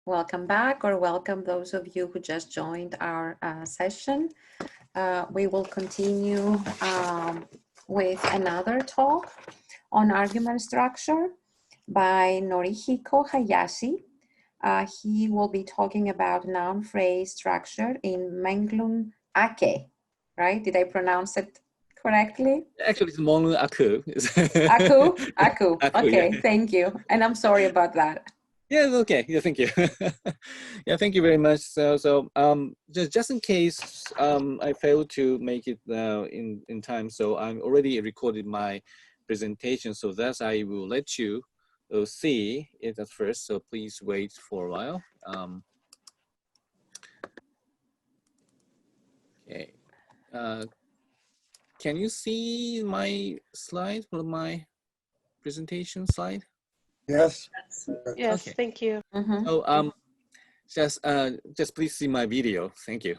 Welcome back, or welcome those of you who just joined our session. We will continue with another talk on argument structure by Norihiko Hayashi. He will be talking about noun phrase structure in Menglun Akeu, right? Did I pronounce it correctly? Actually, it's Menglun Akeu. Akeu? Akeu. Okay, yeah. thank you. And I'm sorry about that. Yeah, okay. Yeah, thank you. Yeah, thank you very much. So just in case I failed to make it in time, so I'm already recorded my presentation, so thus I will let you see it at first. So please wait for a while. Okay. Can you see my slide or my presentation slide? Yes. Yes, Okay. thank you. So just please see my video. Thank you.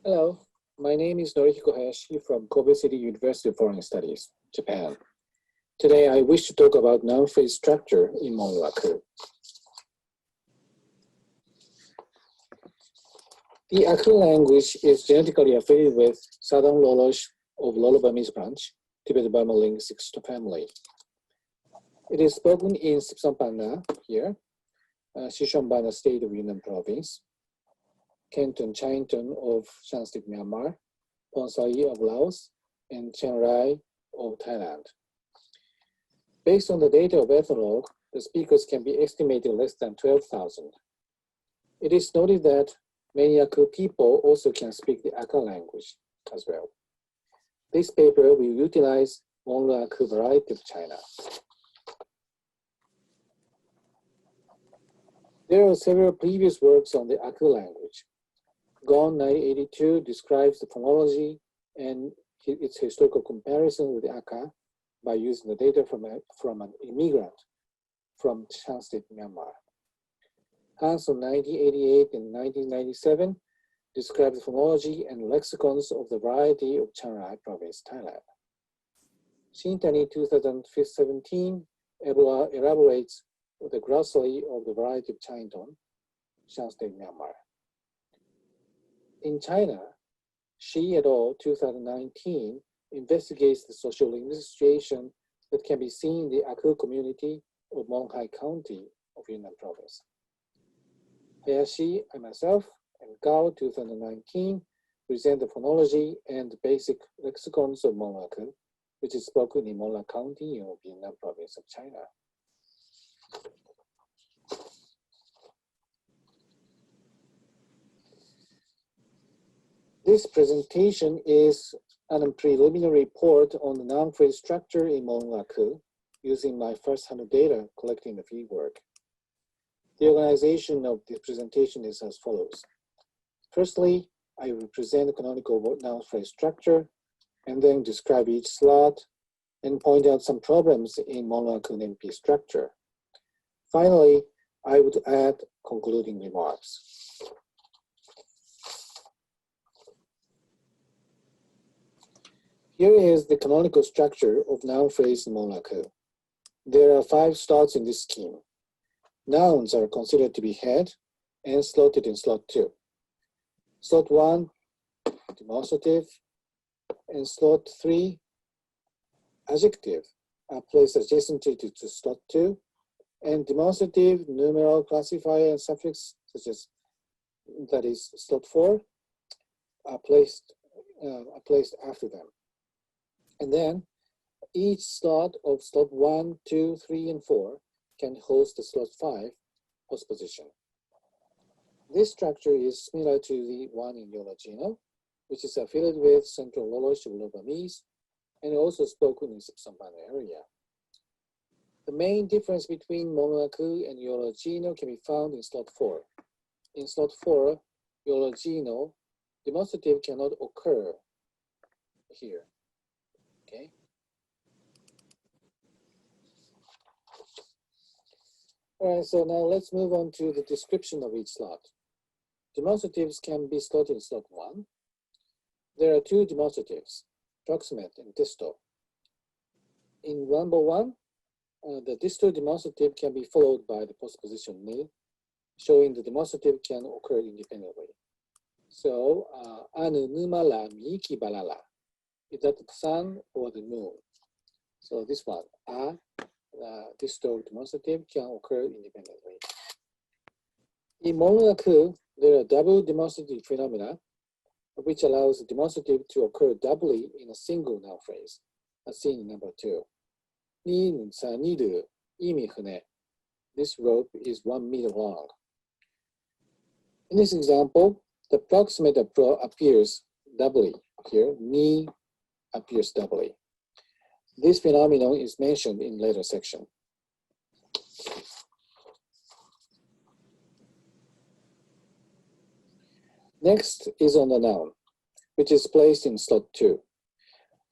Hello, my name is Norihiko Hayashi from Kobe City University of Foreign Studies, Japan. Today I wish to talk about noun phrase structure in Menglun Akeu. The Akeu language is genetically affiliated with Southern Lolosh of Lolo-Burmese branch, Tibeto-Burma linguistic family. It is spoken in Sipsampana here, Shishonbana state of Yunnan province, Kenton Chainton of Shan State Myanmar, Ponsai of Laos, and Chiang Rai of Thailand. Based on the data of ethnologue, the speakers can be estimated less than 12,000. It is noted that many Akeu people also can speak the Akha language as well. This paper will utilize Menglun Akeu variety of China. There are several previous works on the Akeu language. Gone 1982 describes the phonology and its historical comparison with the Akha by using the data from an immigrant from Shan State, Myanmar. Hans of 1988 and 1997 describe the phonology and lexicons of the variety of Chiang Rai province, Thailand. Shintani 2017 elaborates the glossary of the variety of Chainton, Shan State, Myanmar. In China, Shi et al. 2019 investigates the social linguistic situation that can be seen in the Akeu community of Monghai County of Yunnan province. Hayashi and myself and Gao 2019 present the phonology and basic lexicons of Menglun Akeu, which is spoken in Monghai County of Yunnan province of China. This presentation is a preliminary report on the noun phrase structure in Menglun Akeu using my first-hand data collecting the fieldwork. The organization of this presentation is as follows. Firstly, I will present the canonical noun phrase structure and then describe each slot and point out some problems in Menglun Akeu NP structure. Finally, I would add concluding remarks. Here is the canonical structure of noun phrase in Menglun Akeu. There are 5 slots in this scheme. Nouns are considered to be head and slotted in slot 2. Slot 1, demonstrative, and slot 3, adjective, are placed adjacent to slot 2, and demonstrative, numeral, classifier, and suffix, such as that is slot 4, are placed after them. And then each slot of slot 1, 2, 3, and 4 can host the slot 5 post position. This structure is similar to the one in Yologino, which is affiliated with Central Lolosh of Lolo-Burmese and also spoken in Sipsampana area. The main difference between Menglun Akeu and Yologino can be found in slot 4. In slot 4, Yologino, demonstrative cannot occur here. Okay. All right, so now let's move on to the description of each slot. Demonstratives can be slotted in slot 1. There are 2 demonstratives, proximate and distal. In number 1, these two demonstrative can be followed by the postposition ne, showing the demonstrative can occur independently. So, anu numala miki balala. Is that the sun or the moon? So this one, this two demonstrative can occur independently. In Menglun Akeu, there are double demonstrative phenomena, which allows the demonstrative to occur doubly in a single noun phrase, as seen in number 2. This rope is 1 meter long. In this example, the proximate appears doubly here. Ni appears doubly. This phenomenon is mentioned in later section. Next is on the noun, which is placed in slot 2.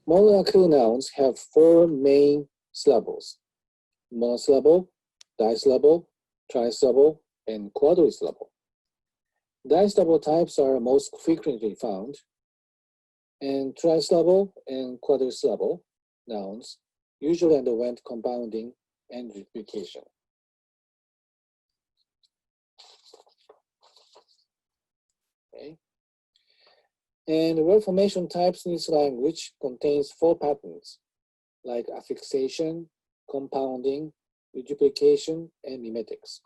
Menglun Akeu nouns have 4 main syllables: monosyllable, disyllable, trisyllable, and quadrisyllable. Disyllable types are most frequently found, and trisyllable and quadrisyllable nouns usually underwent compounding and duplication. Okay. And the word formation types in this language contains 4 patterns, like affixation, compounding, duplication, and mimetics.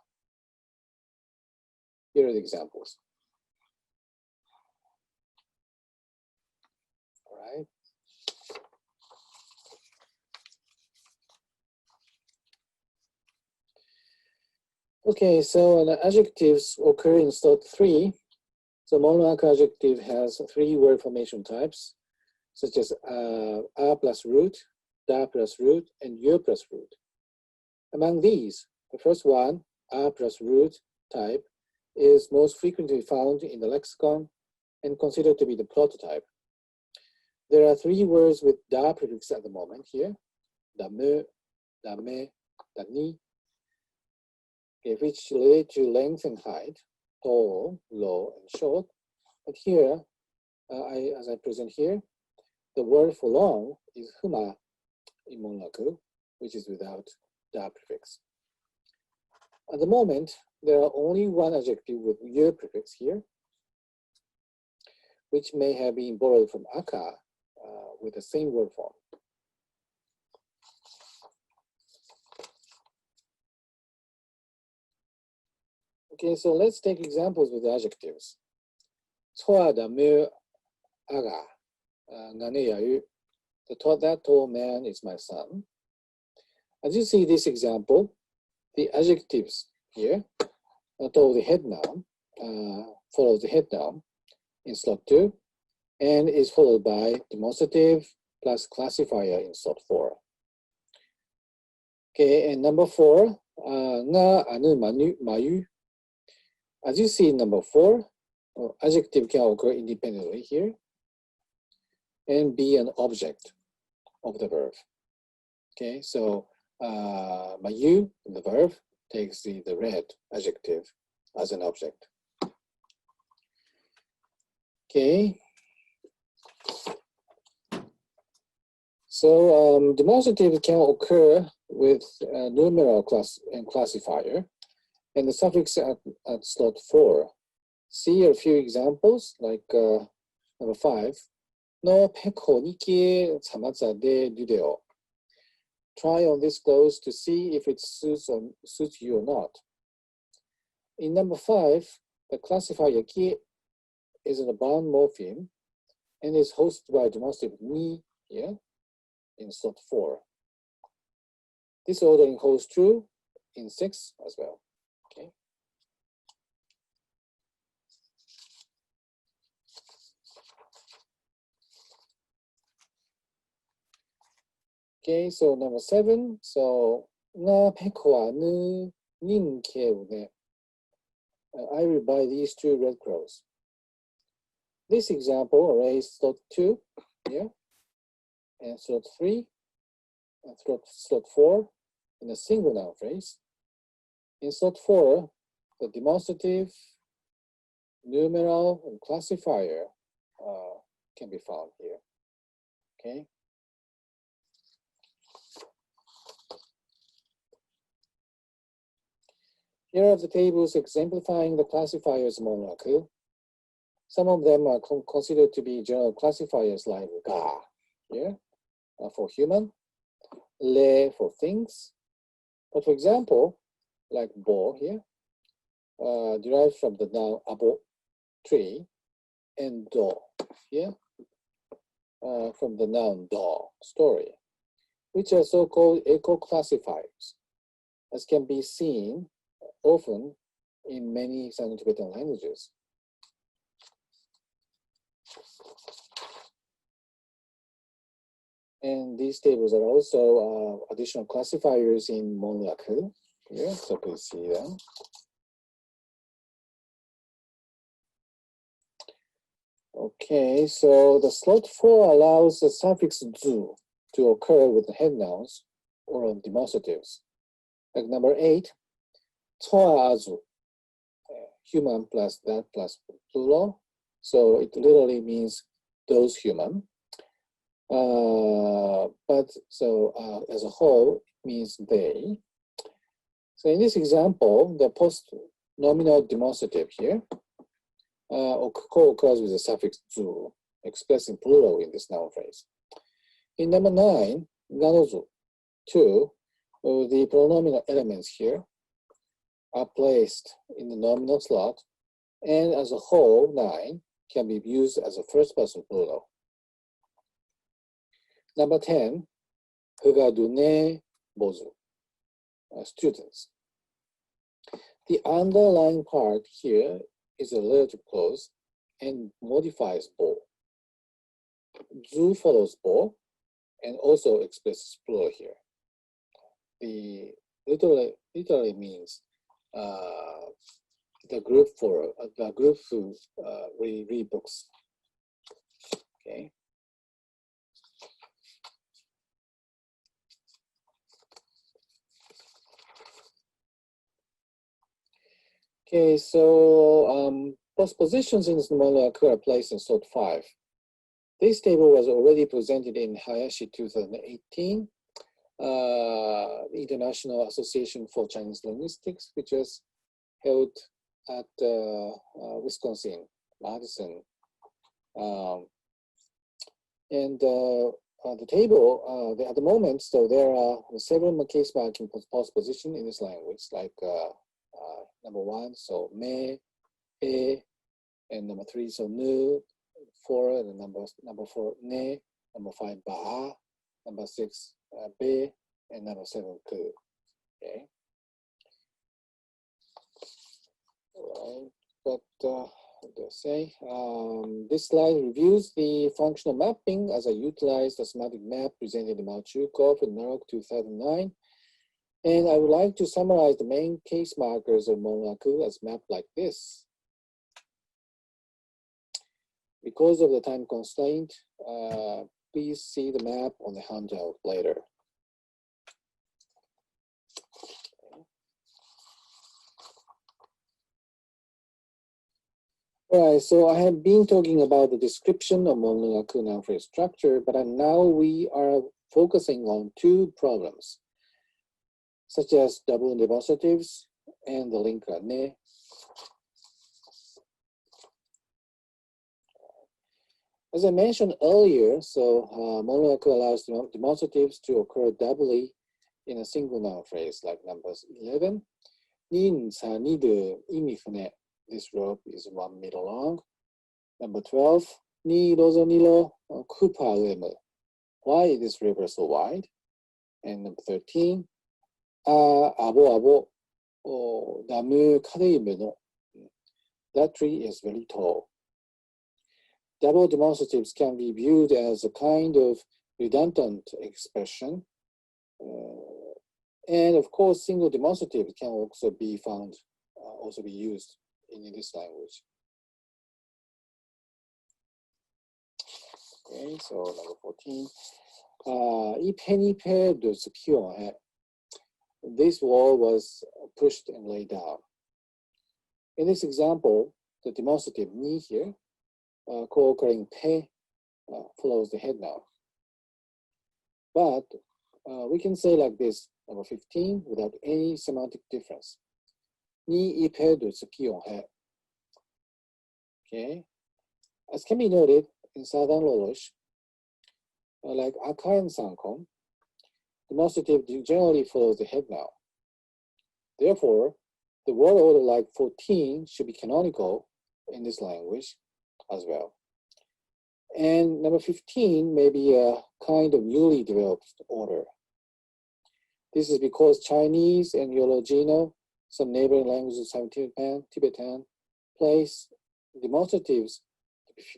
Here are the examples. All right. Okay, so the adjectives occur in slot 3. So Menglun Akeu adjective has 3 word formation types, such as a plus root, da plus root, and yo plus root. Among these, the first one, a plus root type, is most frequently found in the lexicon and considered to be the prototype. There are 3 words with da prefix at the moment here: dame, dame, dani, which relate to length and height, tall, low, and short. But here, as I present here, the word for long is huma in Menglun Akeu, which is without da prefix. At the moment, there are only 1 adjective with yo prefix here, which may have been borrowed from aka with the same word form. Okay, so let's take examples with adjectives. That tall man is my son. As you see this example, the adjectives here follow the head noun, in slot 2, and is followed by demonstrative plus classifier in slot 4. Okay, and number 4, nga anu mayu. As you see in number 4, adjective can occur independently here and be an object of the verb. Okay, so mayu, the verb, takes the red adjective as an object. Okay. So demonstrative can occur with numeral class and classifier, and the suffix at slot 4. See a few examples, like number 5. No peko niki samaza de dudeo. Try on this clothes to see if it suits you or not. In number 5, the classifier ki is an bound morpheme and is hosted by demonstrative ni here in slot 4. This ordering holds true in 6 as well. Okay. Okay, so number 7. So na pekwa nu nin keune. I will buy these 2 red crows. This example arrays slot 2 here, and slot 3, and slot 4 in a single noun phrase. In slot 4, the demonstrative, numeral, and classifier can be found here. Okay. Here are the tables exemplifying the classifiers Menglun Akeu. Some of them are considered to be general classifiers like ga here for human, le for things. But for example, like bo here, derived from the noun abo, tree, and do here, from the noun do, story, which are so-called eco-classifiers, as can be seen often in many Sino-Tibetan languages. And these tables are also additional classifiers in Menglun Akeu here, so please see them. Okay, so the slot 4 allows the suffix zu to occur with the head nouns or demonstratives. Like number 8, toa azu, human plus that plus plural. So it literally means those human. But as a whole, it means they. So in this example, the post-nominal demonstrative here occurs with the suffix zu, expressing plural in this noun phrase. In number 9, ganozu, 2, the pronominal elements here are placed in the nominal slot, and as a whole, 9 can be used as a first person plural. Number 10, hugadune bozu, students. The underlying part here is a relative clause and modifies bo. Zu follows bo and also expresses plural here. The literally means the group who read books. Okay. Okay, so postpositions in Menglun Akeu are placed in slot 5. This table was already presented in Hayashi 2018, International Association for Chinese Linguistics, which was held at Wisconsin, Madison. The table, at the moment, so there are several case marking postposition in this language, like number 1, so me, e, and number 3, so nu, 4, and number 4, ne, number 5, ba, number 6, be, and number 7, ku. Okay. All right, but let's say this slide reviews the functional mapping as I utilized the semantic map presented in Malchukov and Narok 2009. And I would like to summarize the main case markers of Menglun Akeu as mapped like this. Because of the time constraint, please see the map on the handout later. All right, so I have been talking about the description of Menglun Akeu noun phrase structure, but now we are focusing on 2 problems, such as double demonstratives and the linker ne. As I mentioned earlier, so Menglun Akeu allows demonstratives to occur doubly in a single noun phrase, like numbers 11. 닌, 사, 니드, 이미 흔해. This rope is 1 meter long. Number 12. 니, 로zo, nilo, 쿠파, 의무. Why is this river so wide? And number 13. 아보, 나무, 카레이메노. That tree is very tall. Double demonstratives can be viewed as a kind of redundant expression. And of course, single demonstrative can also be found, also be used in this language. Okay, so number 14. 이 페니페도 필요해. This wall was pushed and laid down. In this example, the demonstrative ni here, co-occurring pe, follows the head noun. But we can say like this, number 15, without any semantic difference. 니 잎에도 기용해. Okay. As can be noted in Southern Lolosh, like Aka and Sankom, demonstrative generally follows the head noun. Therefore, the word order like 14 should be canonical in this language as well. And number 15 may be a kind of newly developed order. This is because Chinese and Yologino, some neighboring languages of Tibetan, place demonstratives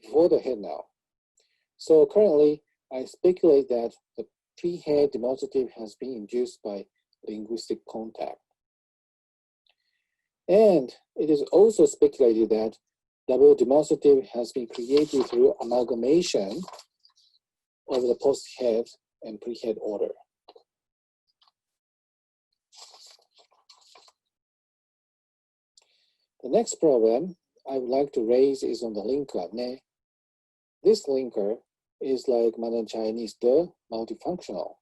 before the head noun. So currently, I speculate that the pre-head demonstrative has been induced by linguistic contact. And it is also speculated that double demonstrative has been created through amalgamation of the post-head and pre-head order. The next problem I would like to raise is on the linker ne. This linker is like modern Chinese de, multifunctional.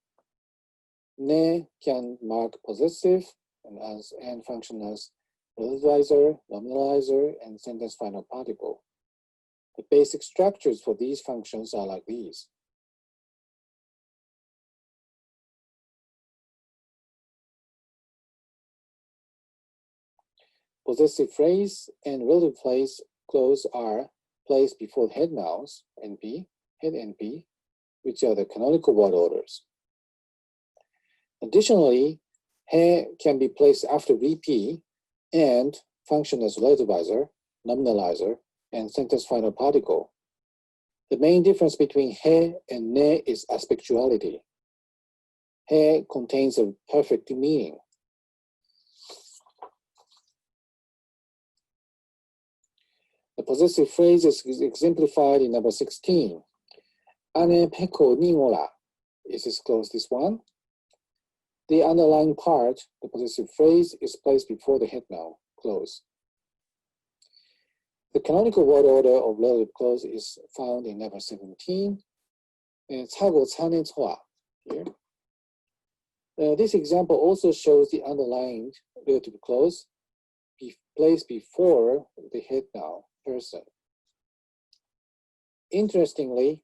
Ne can mark possessive and function as relativizer, nominalizer, and sentence final particle. The basic structures for these functions are like these. Possessive phrase and relative phrase clause are placed before head nouns, NP, head NP, which are the canonical word orders. Additionally, he can be placed after VP and function as relativizer, nominalizer, and sentence final particle. The main difference between he and ne is aspectuality. He contains a perfect meaning. The possessive phrase is exemplified in number 16. Ane peko ningola. Is this close, this one? The underlying part, the possessive phrase, is placed before the head noun, close. The canonical word order of relative clause is found in number 17. And 차고 차는 초아 here. This example also shows the underlying relative clause placed before the head noun, person. Interestingly,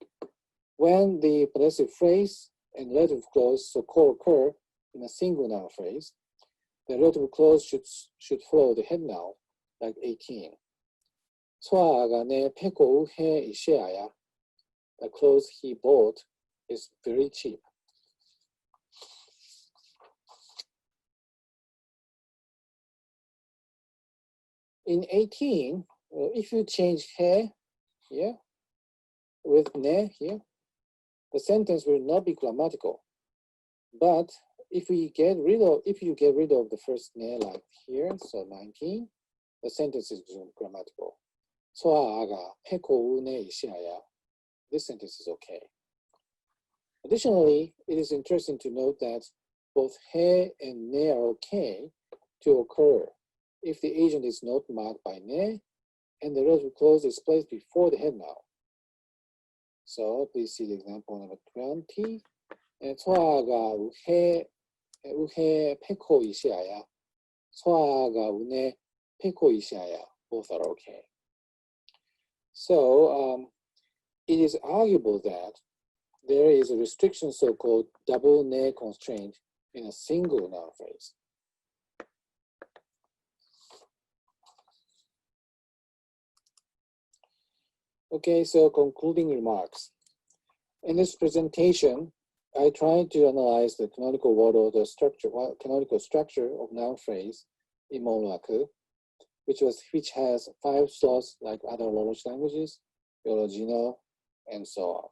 when the possessive phrase and relative clause so co-occur in a single noun phrase, the relative clause should follow the head noun, like 18. 소아가 내 패고 해 이시아야. The clothes he bought is very cheap. In 18, if you change he here with ne here, the sentence will not be grammatical. But if you get rid of the first ne like here, so 19, the sentence is grammatical. 소아가 패고 내 이시아야. This sentence is okay. Additionally, it is interesting to note that both he and ne are okay to occur if the agent is not marked by ne and the relative clause is placed before the head noun. So please see the example number 20. 소아가 우해 패코 이시아야. 소아가 우네 패코 이시아야. Both are okay. So it is arguable that there is a restriction so-called double ne constraint in a single noun phrase. Okay, so concluding remarks. In this presentation, I tried to analyze the canonical word order structure, canonical structure of noun phrase in Menglun Akeu, which has 5 slots like other Lolosh languages, Yologino, and so on.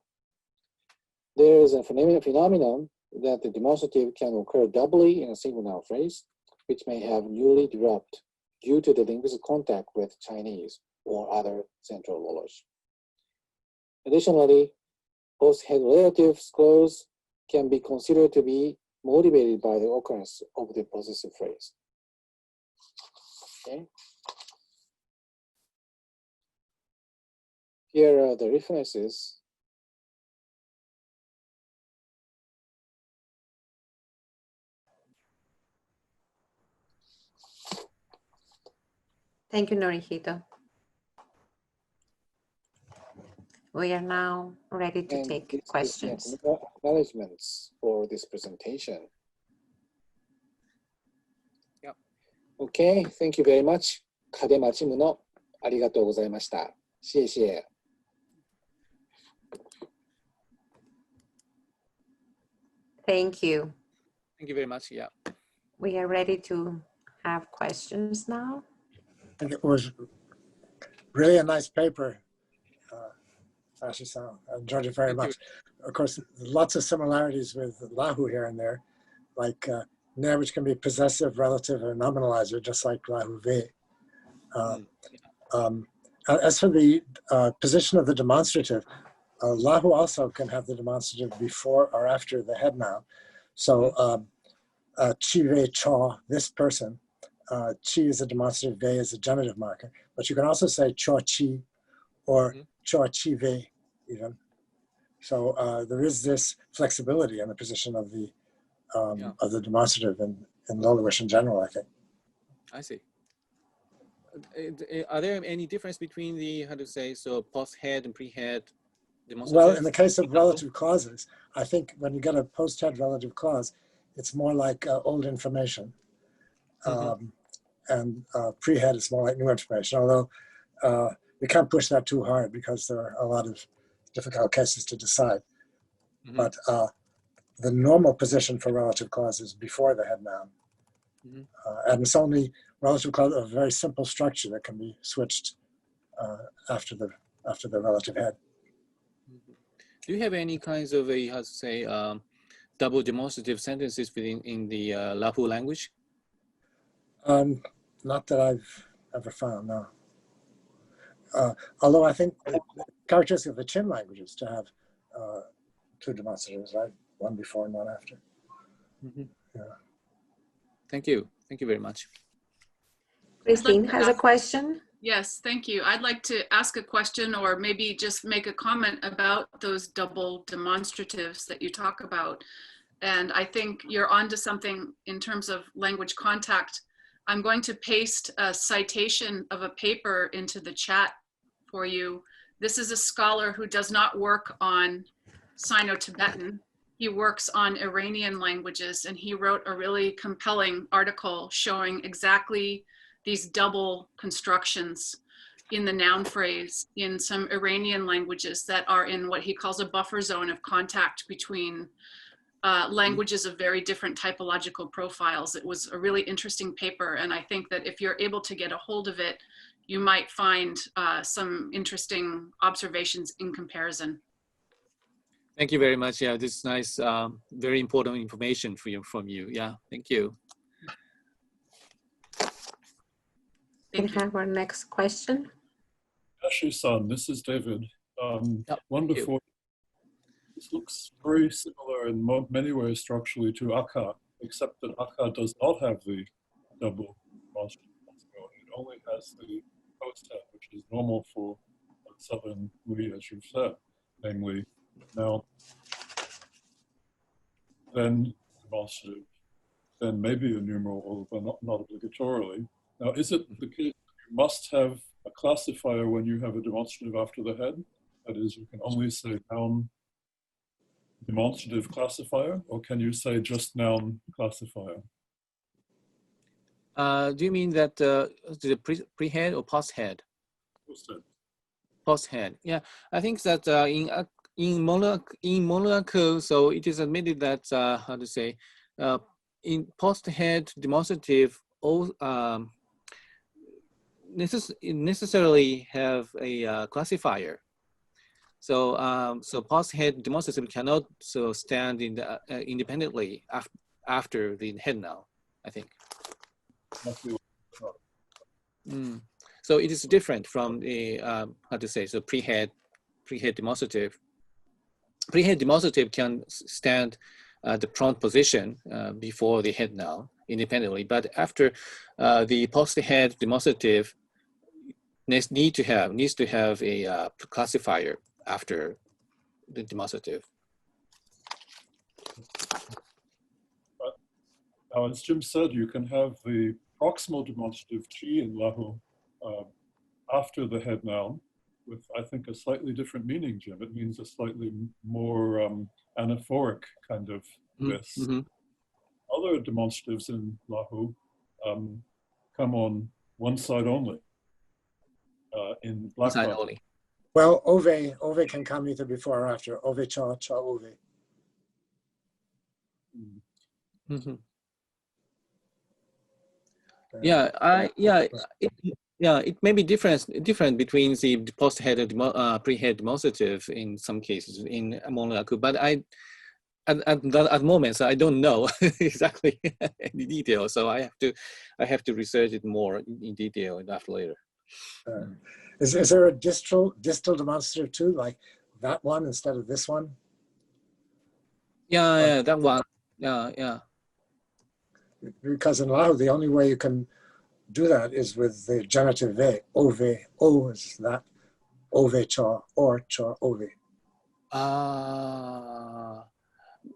There is a phenomenon that the demonstrative can occur doubly in a single noun phrase, which may have newly developed due to the linguistic contact with Chinese or other Central Lolosh. Additionally, post-head relatives clause can be considered to be motivated by the occurrence of the possessive phrase. Okay. Here are the references. Thank you, Norihito. We are now ready to And take this is questions. the acknowledgements for this presentation. Yep. Okay, thank you very much. 壁町むのありがとうございました。谢谢。Thank you. Thank you very much. Yeah. We are ready to have questions now. And it was really a nice paper, Hayashi-san. I enjoyed it very Thank you. much. Of course, lots of similarities with Lahu here and there, like ne, which can be possessive, relative, or nominalizer, just like Lahu ve. As for the position of the demonstrative, Lahu also can have the demonstrative before or after the head noun. So chi ve cho, this person, chi is a demonstrative, ve is a genitive marker, but you can also say cho chi or cho chi ve even. So there is this flexibility in the position of the demonstrative in Lolish in general, I think. I see. Are there any difference between the, how to say, so post-head and pre-head demonstrative? Well, in the case of relative clauses, I think when you get a post-head relative clause, it's more like old information. And pre-head is more like new information, although we can't push that too hard because there are a lot of difficult cases to decide. But the normal position for relative clause is before the head noun. And it's only relative clause of a very simple structure that can be switched after the relative head. Do you have any kinds of a, how to say, double demonstrative sentences in the Lahu language? Not that I've ever found, no. Although I think the characteristic of the Chin languages to have two demonstratives, right? One before and one after. Yeah. Thank you. Thank you very much. Christine has a question. Yes, thank you. I'd like to ask a question or maybe just make a comment about those double demonstratives that you talk about. And I think you're onto something in terms of language contact. I'm going to paste a citation of a paper into the chat for you. This is a scholar who does not work on Sino-Tibetan. He works on Iranian languages, and he wrote a really compelling article showing exactly these double constructions in the noun phrase in some Iranian languages that are in what he calls a buffer zone of contact between languages of very different typological profiles. It was a really interesting paper, and I think that if you're able to get a hold of it, you might find some interesting observations in comparison. Thank you very much. Yeah, this is nice, very important information from you. Yeah, thank you. We can have our next question. Hayashi-san, this is David. Yep, Wonderful. This looks very similar in many ways structurally to Aka, except that Aka does not have the double demonstrative. It only has the post-head, which is normal for Southern Uri, as you've said, namely now, then demonstrative, then maybe a numeral, although not obligatorily. Now, is it the case that you must have a classifier when you have a demonstrative after the head? That is, you can only say noun demonstrative classifier, or can you say just noun classifier? Do you mean that the pre-head or post-head? Post-head. Post-head. Yeah, I think that in Menglun Akeu, so it is admitted that how to say, in post-head demonstrative, all necessarily have a classifier. So so post-head demonstrative cannot stand in the, independently after the head noun, I think. So it is different from the how to say, so pre-head demonstrative. Pre-head demonstrative can stand the prompt position before the head noun independently, but after the post-head demonstrative needs to have a classifier after the demonstrative. Now, as Jim said, you can have the proximal demonstrative chi in Lahu after the head noun with, I think, a slightly different meaning, Jim. It means a slightly more anaphoric kind of this. Mm-hmm. Other demonstratives in Lahu come on one side only. In One side Blackrock. only. Well, ove can come either before or after. Ove cha, cha ove. Mm-hmm. It may be different between the post-head and pre-head demonstrative in some cases in Menglun Akeu, but at the moment, so I don't know exactly any detail. So I have to research it more in detail after later. Is there a distal demonstrative too, like that one instead of this one? Yeah, that one. Yeah. Because in Lahu, the only way you can do that is with the genitive ve. Ove, o is that. Ove cha, or cha ove.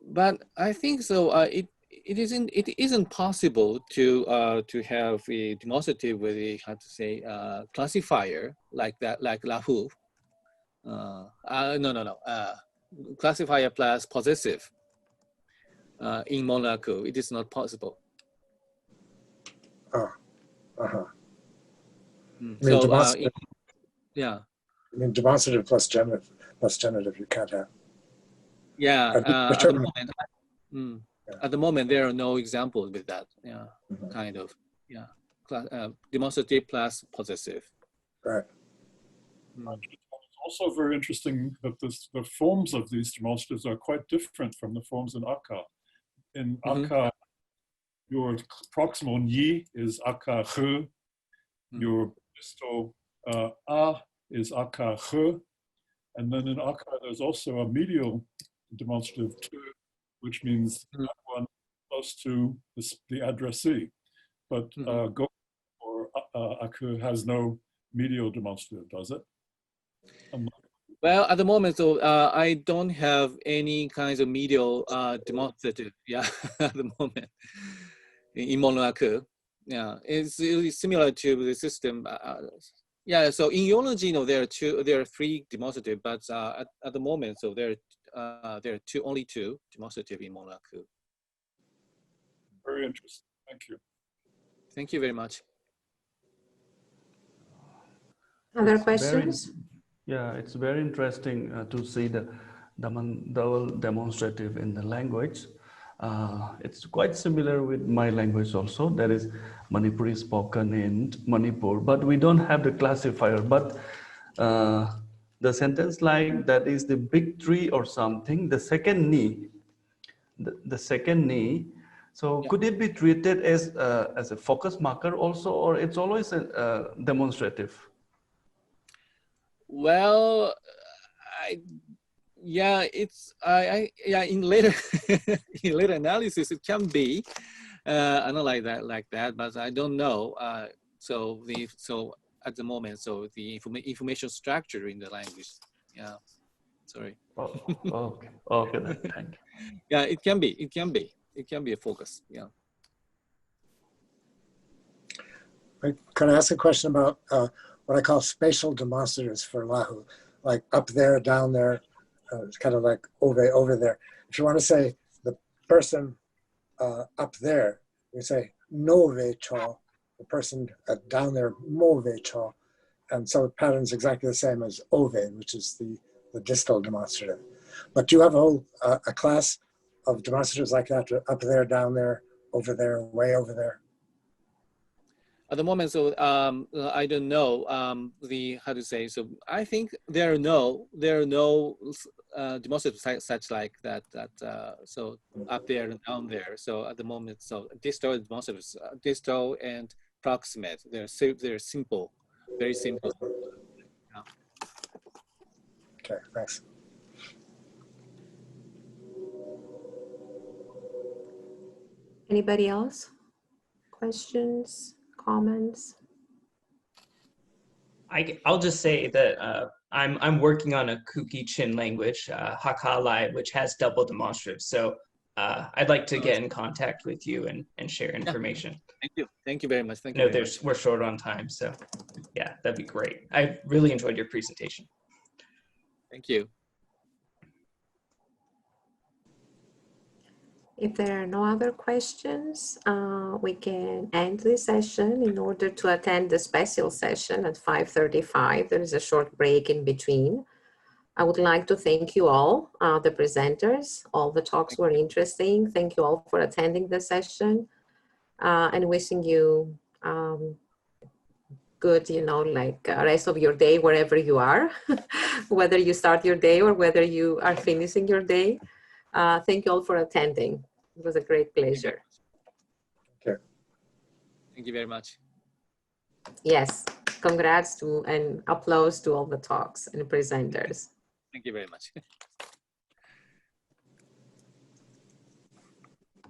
But I think so. It isn't possible to have a demonstrative with a classifier like that, like Lahu. No. Classifier plus possessive in Menglun Akeu. It is not possible. Yeah. I mean, demonstrative plus genitive, you can't have. Yeah. At the moment, there are no examples with that. Yeah. Kind of. Yeah. Demonstrative plus possessive. Right. It's also very interesting that the forms of these demonstratives are quite different from the forms in Aka. In Aka, your proximal ni is Aka he, your distal a is Aka he, and then in Aka there's also a medial demonstrative tu, which means that one close to the addressee. But Go or Akeu has no medial demonstrative, does it? Well, at the moment, so I don't have any kinds of medial demonstrative. Yeah, at the moment in Menglun Akeu. Yeah, it's really similar to the system. Yeah, so in eulogy, there are three demonstrative, but at the moment, so there are only two demonstrative in Menglun Akeu. Very interesting. Thank you. Thank you very much. Other questions? It's very interesting to see the double demonstrative in the language. It's quite similar with my language also. That is Manipuri spoken in Manipur, but we don't have the classifier. But the sentence like that is the big tree or something, the second ni, the second ni. So could it be treated as a focus marker also, or it's always a demonstrative? Well, in later in later analysis it can be analyzed like that, but I don't know. So at the moment, so the information structure in the language. Yeah, sorry. Okay, then, thank you. Yeah, it can be a focus. Yeah. Can I ask a question about what I call spatial demonstratives for Lahu, like up there, down there, it's kind of like over there. If you want to say the person up there, you say nove cha, the person down there move cha, and so the pattern's exactly the same as ove, which is the distal demonstrative. But do you have a whole a class of demonstratives like that, up there, down there, over there, way over there? At the moment, so I don't know how to say. So I think there are no demonstratives such like that. So up there and down there. So at the moment, so distal demonstratives, distal and proximate. They're simple, very simple. Yeah. Okay, thanks. Anybody else? Questions? Comments? I'll just say that I'm working on a Kuki Chin language, Hakalai, which has double demonstratives. So I'd like to get in contact with you and share information. Thank you very much. Thank you. No, we're short on time, so. Yeah, that'd be great. I really enjoyed your presentation. Thank you. If there are no other questions, we can end this session. In order to attend the Spatial session at 5:35, there is a short break in between. I would like to thank you all, the presenters. All the talks were interesting. Thank you all for attending the session, and wishing you good, rest of your day wherever you are, whether you start your day or whether you are finishing your day. Thank you all for attending. It was a great pleasure. Thank you very much. Yes, congrats to and applause to all the talks and presenters. Thank you very much.